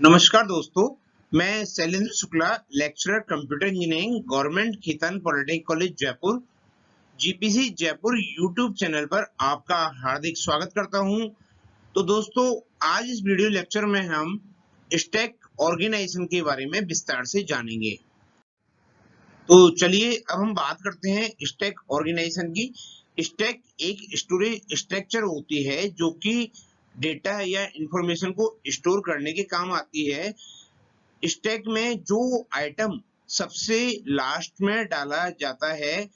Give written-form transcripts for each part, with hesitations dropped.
नमस्कार दोस्तों, मैं Shailendra Shukla, lecturer computer engineering, government Khaitan polytechnic college Jaipur, GPC Jaipur YouTube channel पर आपका हार्दिक स्वागत करता हूं। तो दोस्तों, आज इस वीडियो लेक्चर में हम स्टैक ऑर्गेनाइजेशन के बारे में विस्तार से जानेंगे। तो चलिए अब हम बात करते हैं स्टैक ऑर्गेनाइजेशन की। स्टैक एक स्टोरेज स्ट्रक्चर होती है जो कि डेटा या इंफॉर्मेशन को स्टोर करने के काम आती है। स्टैक में जो आइटम सबसे लास्ट में डाला जाता है,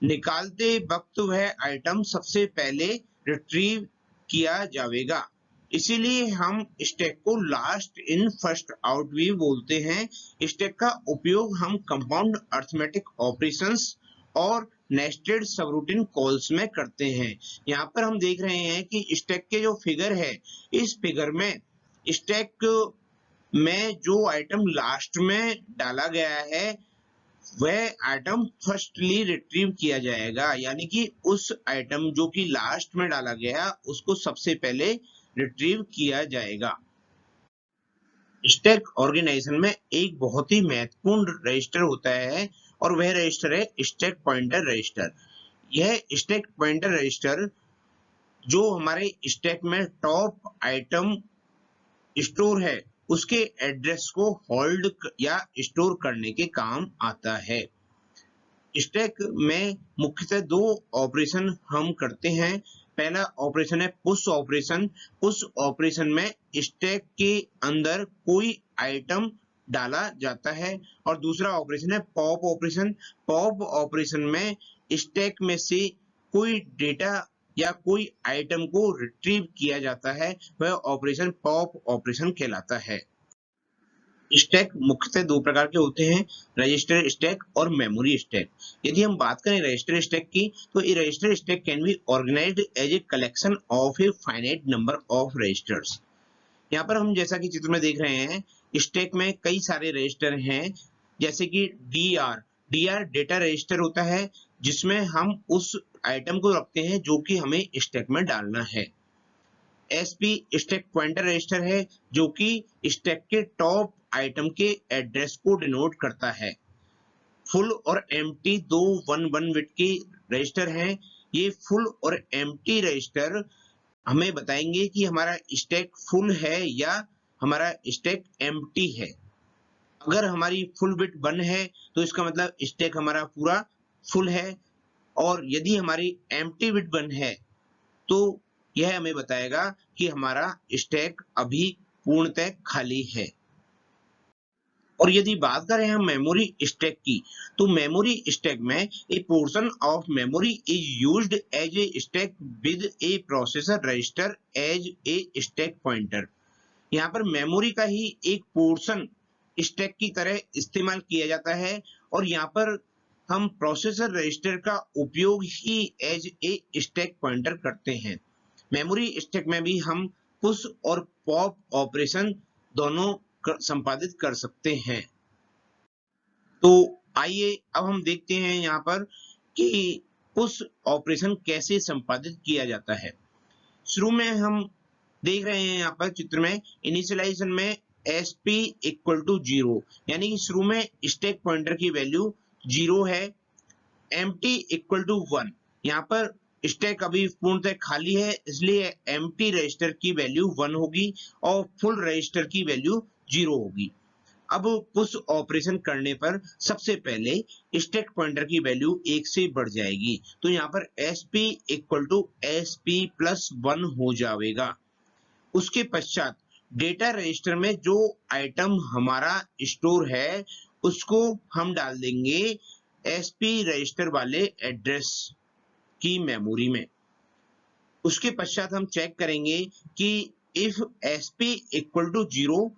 निकालते वक्त वह आइटम सबसे पहले रिट्रीव किया जाएगा। इसीलिए हम स्टैक को लास्ट इन फर्स्ट आउट भी बोलते हैं। स्टैक का उपयोग हम कंपाउंड अरिथमेटिक ऑपरेशंस और नेस्टेड सबरूटीन कॉल्स में करते हैं। यहाँ पर हम देख रहे हैं कि स्टैक के जो फिगर है, इस फिगर में स्टैक में जो आइटम लास्ट में डाला गया है वह आइटम फर्स्टली रिट्रीव किया जाएगा, यानी कि उस आइटम जो कि लास्ट में डाला गया उसको सबसे पहले रिट्रीव किया जाएगा। स्टैक ऑर्गेनाइजेशन में एक बहुत ही महत्वपूर्ण रजिस्टर होता है और वह रजिस्टर है स्टैक पॉइंटर रजिस्टर। यह स्टैक पॉइंटर रजिस्टर जो हमारे स्टैक में टॉप आइटम स्टोर है उसके एड्रेस को होल्ड या स्टोर करने के काम आता है। स्टैक में मुख्यतः दो ऑपरेशन हम करते हैं। पहला ऑपरेशन है पुश ऑपरेशन। पुश ऑपरेशन में स्टैक के अंदर कोई आइटम डाला जाता है और दूसरा ऑपरेशन है पॉप ऑपरेशन। पॉप ऑपरेशन में स्टैक में से कोई डेटा या कोई आइटम को रिट्रीव किया जाता है, वह ऑपरेशन पॉप ऑपरेशन कहलाता है। स्टैक मुख्यतः दो प्रकार के होते हैं, रजिस्टर स्टैक और मेमोरी स्टैक। यदि हम बात करें रजिस्टर स्टैक की, तो ये register stack can be organised as a collection of a finite number of registers. यहाँ पर हम जैसा कि चित्र में देख रहे हैं, स्टैक में कई सारे रजिस्टर हैं, जैसे कि डीआर डेटा रजिस्टर होता है जिसमें हम उस आइटम को रखते हैं जो कि हमें स्टैक में डालना है। एसपी स्टैक पॉइंटर रजिस्टर है जो कि स्टैक के टॉप आइटम के एड्रेस को डिनोट करता है। फुल और एम्प्टी दो 1 बिट के रजिस्टर हैं। ये फुल और एम्प्टी रजिस्टर हमें बताएंगे कि हमारा स्टैक फुल है या हमारा स्टैक एम्प्टी है। अगर हमारी फुल बिट 1 है तो इसका मतलब स्टैक हमारा पूरा फुल है, और यदि हमारी एम्प्टी बिट 1 है तो यह हमें बताएगा कि हमारा स्टैक अभी पूर्णतः खाली है। और यदि बात करें हम मेमोरी स्टैक की, तो मेमोरी स्टैक में a portion of memory is used as a stack with a processor register as a stack pointer. यहाँ पर मेमोरी का ही एक पोर्शन स्टैक की तरह इस्तेमाल किया जाता है और यहाँ पर हम प्रोसेसर रजिस्टर का उपयोग ही एज ए स्टैक पॉइंटर करते हैं। मेमोरी स्टैक में भी हम पुश और पॉप ऑपरेशन दोनों संपादित कर सकते हैं। तो आइए अब हम देखते हैं यहाँ पर कि पुश ऑपरेशन कैसे संपादित किया जाता है। शुरू में हम देख रहे हैं यहाँ पर चित्र में इनिशियलाइजेशन में SP इक्वल टू 0, यानी कि शुरू में स्टैक पॉइंटर की वैल्यू 0 है। एम्प्टी इक्वल टू 1, यहाँ पर स्टैक अभी पूर्णतः खाली है इसलिए एम्प्टी रजिस्टर की वैल्यू 1 होगी और फुल रजिस्टर की वैल्यू 0 होगी। अब पुश ऑपरेशन करने पर सबसे पहले स्टैक पॉइंटर की वैल्यू 1 से बढ़ जाएगी, तो यहाँ पर SP equal to SP plus 1 हो जाएगा। उसके पश्चात डेटा रजिस्टर में जो आइटम हमारा स्टोर है उसको हम डाल देंगे SP रजिस्टर वाले एड्रेस की मेमोरी में। उसके पश्चात हम चेक करेंगे कि if SP equal to 0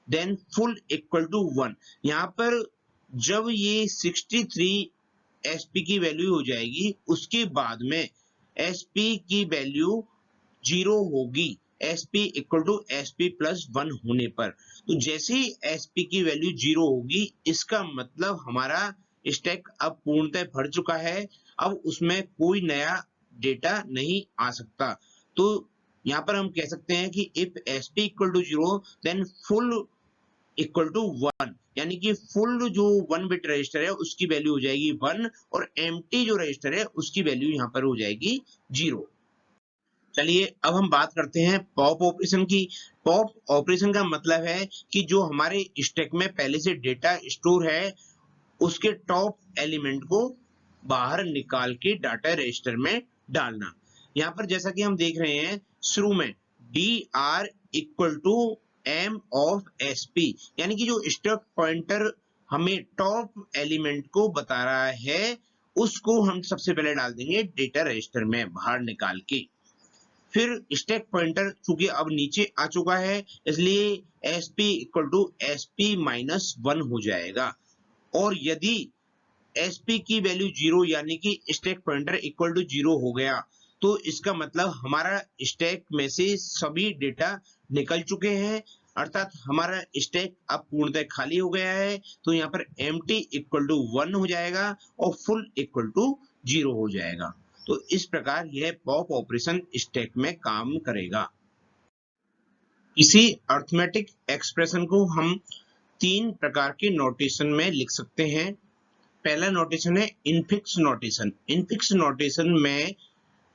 then full equal to 1। यहाँ पर जब ये 63 SP की वैल्यू हो जाएगी उसके बाद में SP की वैल्यू 0 होगी, SP equal to SP plus 1 होने पर। तो जैसे ही SP की वैल्यू 0 होगी इसका मतलब हमारा स्टैक अब पूर्णतः भर चुका है, अब उसमें कोई नया डेटा नहीं आ सकता। तो यहाँ पर हम कह सकते हैं कि if SP equal to 0 then full equal to 1, यानी कि फुल जो 1 बिट रजिस्टर है उसकी वैल्यू हो जाएगी 1 और एम्प्टी जो रजिस्टर है उसकी वैल्यू यहाँ पर हो जाएगी 0। चलिए अब हम बात करते हैं पॉप ऑपरेशन की। पॉप ऑपरेशन का मतलब है कि जो हमारे स्टैक में पहले से डेटा स्टोर है उसके टॉप एलिमेंट को बाहर निकाल के डाटा रजिस्टर में डालना। यहाँ पर जैसा कि हम देख रहे हैं शुरू में dr equal to m of sp, यानी कि जो स्टैक पॉइंटर हमें टॉप एलिमेंट को बता रहा है उसको हम सबसे पहले डाल देंगे डेटा रजिस्टर में बाहर निकाल के। फिर स्टैक पॉइंटर चूंकि अब नीचे आ चुका है इसलिए sp equal to sp minus 1 हो जाएगा, और यदि sp की वैल्यू 0 यानी कि स्टैक पॉइंटर इक्वल टू 0 हो गया तो इसका मतलब हमारा स्टैक में से सभी डेटा निकल चुके हैं, अर्थात हमारा स्टैक अब पूर्णतः खाली हो गया है। तो यहाँ पर empty इक्वल टू 1 हो जाएगा और फुल इक्वल टू 0 हो जाएगा। तो इस प्रकार यह पॉप ऑपरेशन स्टैक में काम करेगा। इसी अर्थमेटिक एक्सप्रेशन को हम 3 प्रकार के नोटेशन में लिख सकते हैं। पहला नोटेशन है इनफिक्स नोटेशन। इनफिक्स नोटेशन में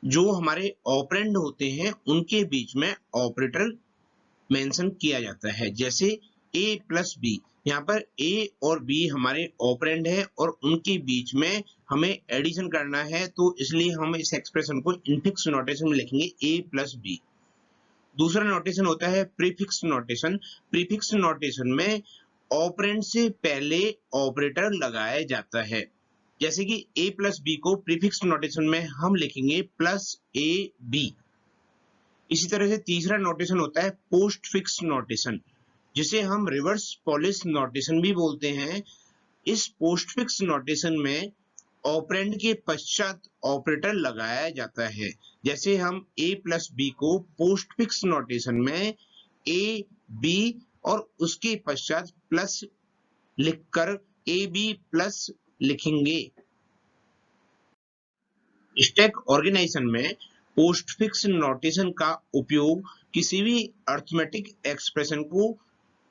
जो हमारे ऑपरेंड होते हैं उनके बीच में ऑपरेटर मेंशन किया जाता है, जैसे a प्लस बी। यहाँ पर a और b हमारे ऑपरेंड है और उनके बीच में हमें एडिशन करना है, तो इसलिए हम इस एक्सप्रेशन को इनफिक्स नोटेशन में लिखेंगे a प्लस बी। दूसरा नोटेशन होता है प्रीफिक्स नोटेशन। प्रीफिक्स नोटेशन में ऑपरेंड से पहले ऑपरेटर लगाया जाता है, जैसे कि a प्लस बी को प्रीफिक्स नोटेशन में हम लिखेंगे प्लस ए बी। इसी तरह से तीसरा नोटेशन होता है पोस्ट फिक्स नोटेशन, जिसे हम रिवर्स पॉलिश नोटेशन भी बोलते हैं। इस पोस्ट फिक्स नोटेशन में ऑपरेंड के पश्चात ऑपरेटर लगाया जाता है, जैसे हम a प्लस बी को पोस्ट फिक्स नोटेशन में a b और उसके पश्चात प्लस लिखकर ए बी प्लस लिखेंगे। स्टैक ऑर्गेनाइजेशन में पोस्टफिक्स नोटेशन का उपयोग किसी भी अर्थमेटिक एक्सप्रेशन को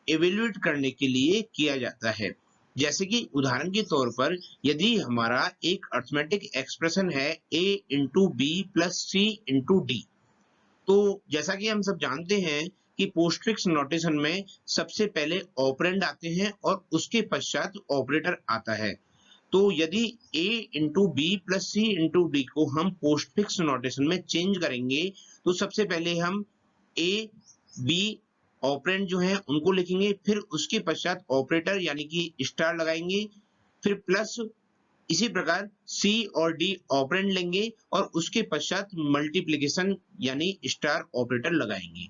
इवेल्युएट करने के लिए किया जाता है। जैसे कि उदाहरण के तौर पर यदि हमारा एक अर्थमेटिक एक्सप्रेशन है a into B plus C into D, तो जैसा कि हम सब जानते हैं कि पोस्टफिक्स नोटेशन में सबसे पहले ऑपरेंड आते हैं और उसके पश्चात ऑपरेटर आता है। तो यदि a into B plus C into D को हम पोस्टफिक्स नोटेशन में चेंज करेंगे तो सबसे पहले हम a b ऑपरेंड जो है उनको लिखेंगे, फिर उसके पश्चात ऑपरेटर यानी कि स्टार लगाएंगे, फिर प्लस इसी प्रकार c और d ऑपरेंड लेंगे और उसके पश्चात मल्टीप्लिकेशन यानी स्टार ऑपरेटर लगाएंगे।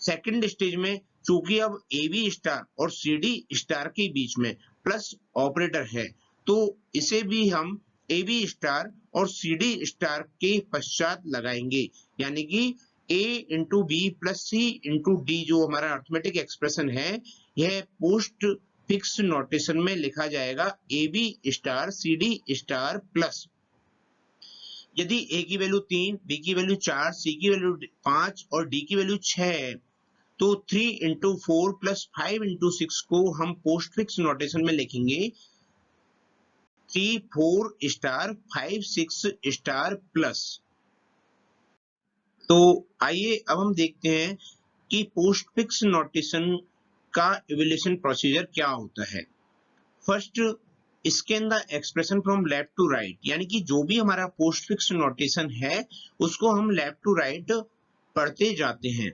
सेकंड स्टेज में चूंकि अब ए बी स्टार और सी डी स्टार के बीच में प्लस ऑपरेटर है तो इसे भी हम ए बी स्टार और सी डी स्टार के पश्चात लगाएंगे, यानी कि a into B plus C into D जो हमारा अर्थमेटिक एक्सप्रेशन है यह पोस्ट फिक्स नोटेशन में लिखा जाएगा A B star C D star plus. यदि a की वैल्यू 3, b की वैल्यू 4, c की वैल्यू 5 और d की वैल्यू 6 है तो 3 इंटू 4 प्लस 5 इंटू 6 को हम पोस्ट फिक्स नोटेशन में लिखेंगे 3 4 स्टार 5 6 स्टार प्लस। तो आइए अब हम देखते हैं कि पोस्ट फिक्स नोटेशन का इवैल्यूएशन प्रोसीजर क्या होता है। First, scan the expression from left to right, यानी कि जो भी हमारा पोस्ट फिक्स नोटेशन है उसको हम लेफ्ट टू राइट पढ़ते जाते हैं।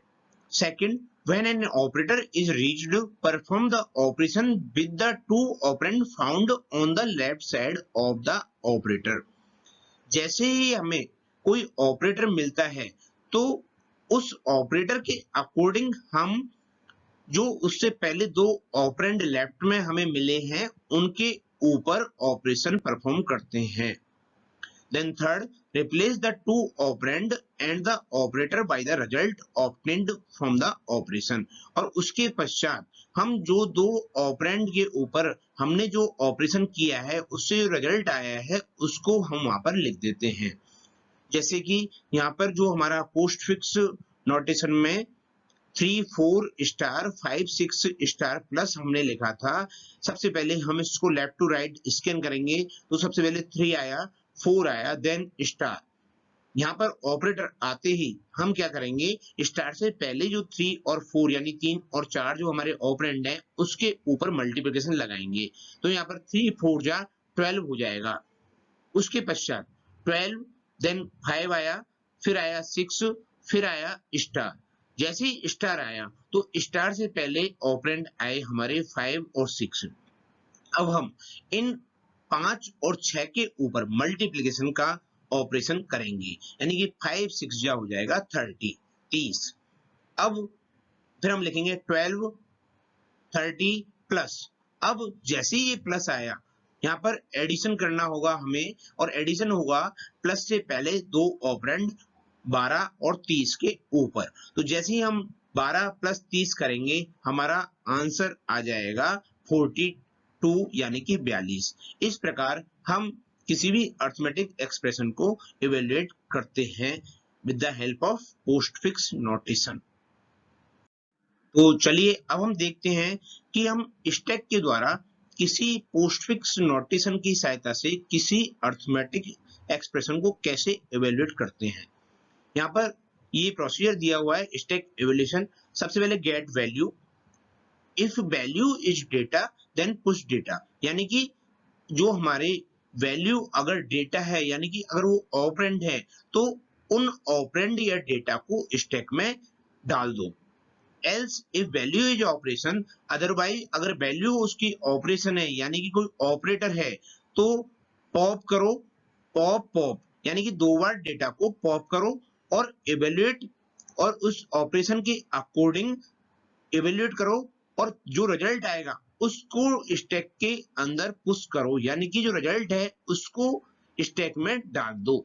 Second, when an operator is reached, perform the operation with the two operand found on the left side of the operator। जैसे ही हमें कोई ऑपरेटर मिलता है तो उस ऑपरेटर के अकॉर्डिंग हम जो उससे पहले दो ऑपरेंड लेफ्ट में हमें मिले हैं उनके ऊपर ऑपरेशन परफॉर्म करते हैं। Then third, replace the two operand and the operator by the result obtained from the operation। और उसके पश्चात हम जो दो ऑपरेंड के ऊपर हमने जो ऑपरेशन किया है उससे जो रिजल्ट आया है उसको हम वहां पर लिख देते हैं। जैसे कि यहाँ पर जो हमारा पोस्ट फिक्स नोटेशन में 3 4 स्टार 5 6 स्टार प्लस हमने लिखा था। सबसे पहले हम इसको लेफ्ट टू राइट स्कैन करेंगे तो सबसे पहले 3 आया, 4 आया, देन स्टार। यहाँ पर ऑपरेटर आते ही हम क्या करेंगे, स्टार से पहले जो 3 और 4 यानी 3 और 4 जो हमारे ऑपरेंड हैं उसके ऊपर मल्टीप्लिकेशन लगाएंगे। तो यहाँ पर 3 4 जा 12 हो जाएगा। उसके पश्चात 12, देन 5 आया, फिर आया 6, फिर आया स्टार। जैसे ही स्टार आया तो स्टार से पहले ऑपरेंड आए हमारे 5 और 6। अब हम इन 5 और 6 के ऊपर मल्टीप्लिकेशन का ऑपरेशन करेंगे, यानी कि 5 6 जा हो जाएगा 30। अब फिर हम लिखेंगे 12 30 प्लस। अब जैसे ही ये प्लस आया यहाँ पर एडिशन करना होगा हमें, और एडिशन होगा प्लस से पहले दो ऑपरेंड 12 और 30 के ऊपर। तो जैसे ही हम 12 प्लस 30 करेंगे हमारा आंसर आ जाएगा 42 यानी कि 42। इस प्रकार हम किसी भी अर्थमेटिक एक्सप्रेशन को इवेल्युएट करते हैं with the help of postfix notation. तो चलिए अब हम देखते हैं कि हम स्टैक के द्वारा किसी पोस्टफिक्स नोटेशन की सहायता से किसी अर्थमेटिक एक्सप्रेशन को कैसे इवेल्युएट करते हैं। यहाँ पर ये प्रोसीजर दिया हुआ है स्टैक इवैल्यूएशन। सबसे पहले get value, if value is data then push data, यानी कि जो हमारे वैल्यू अगर डेटा है यानी कि अगर वो ऑपरेंड है तो उन ऑपरेंड या डेटा को स्टैक में डाल दो। Else if value is operation, otherwise अगर वैल्यू उसकी ऑपरेशन है यानी कि कोई ऑपरेटर है तो पॉप करो, पॉप पॉप यानी कि 2 बार डेटा को पॉप करो और इवेल्युएट, और उस ऑपरेशन के अकॉर्डिंग इवेल्युएट करो, और जो रिजल्ट आएगा उसको स्टैक के अंदर पुश करो, यानी कि जो रिजल्ट है उसको स्टैक में डाल दो।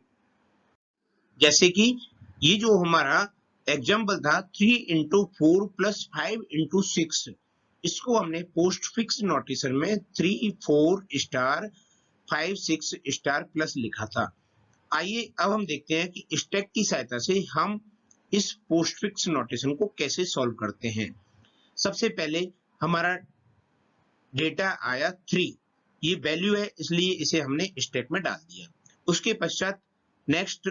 जैसे कि ये जो हमारा एग्जाम्पल था 3 × 4 + 5 × 6, इसको हमने पोस्टफिक्स नोटेशन में 3 4 स्टार 5 6 स्टार प्लस लिखा था। आइए अब हम देखते हैं कि स्टैक की सहायता से हम इस पोस्टफिक्स नोटेशन को कैसे सॉल्व करते हैं। सबसे पहले हमारा डेटा आया 3, ये वैल्यू है इसलिए इसे हमने स्टैक में डाल दिया। उसके पश्चात नेक्स्ट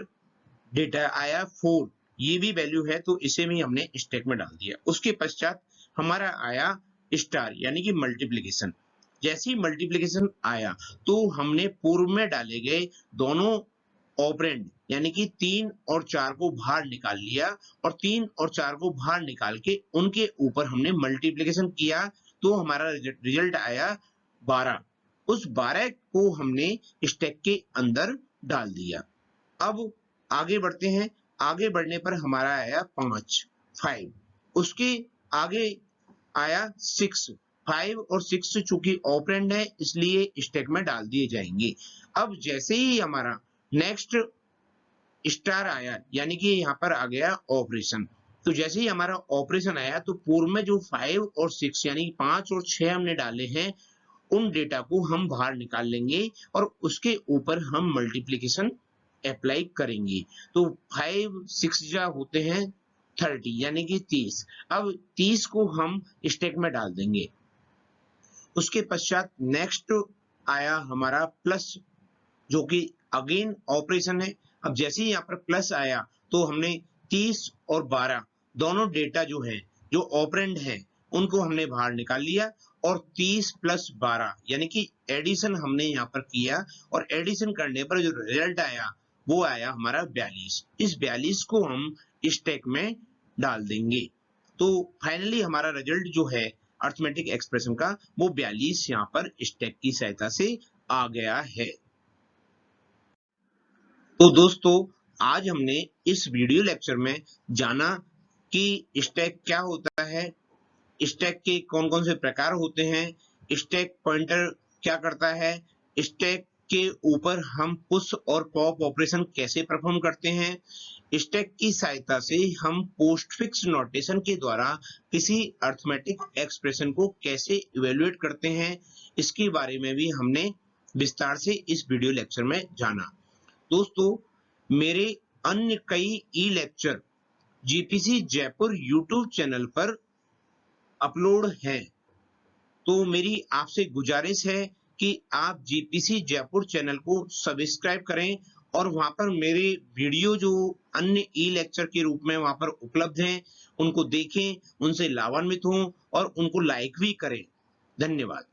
डेटा आया 4, ये भी वैल्यू है तो इसे भी हमने स्टैक में डाल दिया। उसके पश्चात हमारा आया स्टार यानी कि मल्टीप्लिकेशन। जैसे ही मल्टीप्लिकेशन आया तो हमने पूर्व में डाले गए दोनों ऑपरेंड यानी कि 3 और 4 को बाहर निकाल लिया, और 3 और 4 को बाहर निकाल के उनके ऊपर हमने मल्टीप्लिकेशन किया तो हमारा रिजल्ट आया 12। उस 12 को हमने स्टैक के अंदर डाल दिया। अब आगे बढ़ते हैं। आगे बढ़ने पर हमारा आया 5, उसके आगे आया 6, 5 और 6 चूंकि ऑपरेंड है इसलिए स्टैक में डाल दिए जाएंगे। अब जैसे ही हमारा नेक्स्ट स्टार आया यानी कि यहाँ पर आ गया ऑपरेशन, तो जैसे ही हमारा ऑपरेशन आया तो पूर्व में जो 5 और 6 यानी 5 और 6 हमने डाले हैं उन डेटा को हम बाहर निकाल लेंगे और उसके ऊपर हम मल्टीप्लिकेशन अप्लाई करेंगे। तो 5 6 जा होते हैं 30 यानी कि 30। अब 30 को हम स्टैक में डाल देंगे। उसके पश्चात नेक्स्ट आया हमारा प्लस, जो कि अगेन ऑपरेशन है। अब जैसे ही यहाँ पर प्लस आया तो हमने 30 और 12 दोनों डेटा जो है जो ऑपरेंड है उनको हमने बाहर निकाल लिया, और 30 + 12 यानी कि एडिशन हमने यहाँ पर किया, और एडिशन करने पर जो रिजल्ट आया वो आया हमारा 42। इस 42 को हम स्टैक में डाल देंगे। तो फाइनली हमारा रिजल्ट जो है अर्थमेटिक एक्सप्रेशन का वो 42 यहाँ पर स्टैक की सहायता से आ गया है। तो दोस्तों आज हमने इस वीडियो लेक्चर में जाना कि स्टैक क्या होता है, स्टैक के कौन कौन से प्रकार होते हैं, स्टैक पॉइंटर क्या करता है, स्टैक के ऊपर हम पुश और पॉप ऑपरेशन कैसे परफॉर्म करते हैं, स्टैक की सहायता से हम पोस्टफिक्स नोटेशन के द्वारा किसी अर्थमेटिक एक्सप्रेशन को कैसे इवेल्युएट करते हैं, इसके बारे में भी हमने विस्तार से इस वीडियो लेक्चर में जाना। दोस्तों मेरे अन्य कई e lecture GPC Jaipur YouTube channel पर अपलोड हैं। तो मेरी आपसे गुजारिश है कि आप जीपीसी जयपुर चैनल को सब्सक्राइब करें और वहां पर मेरे वीडियो जो अन्य ई लेक्चर के रूप में वहां पर उपलब्ध हैं उनको देखें, उनसे लाभान्वित हों और उनको लाइक भी करें। धन्यवाद।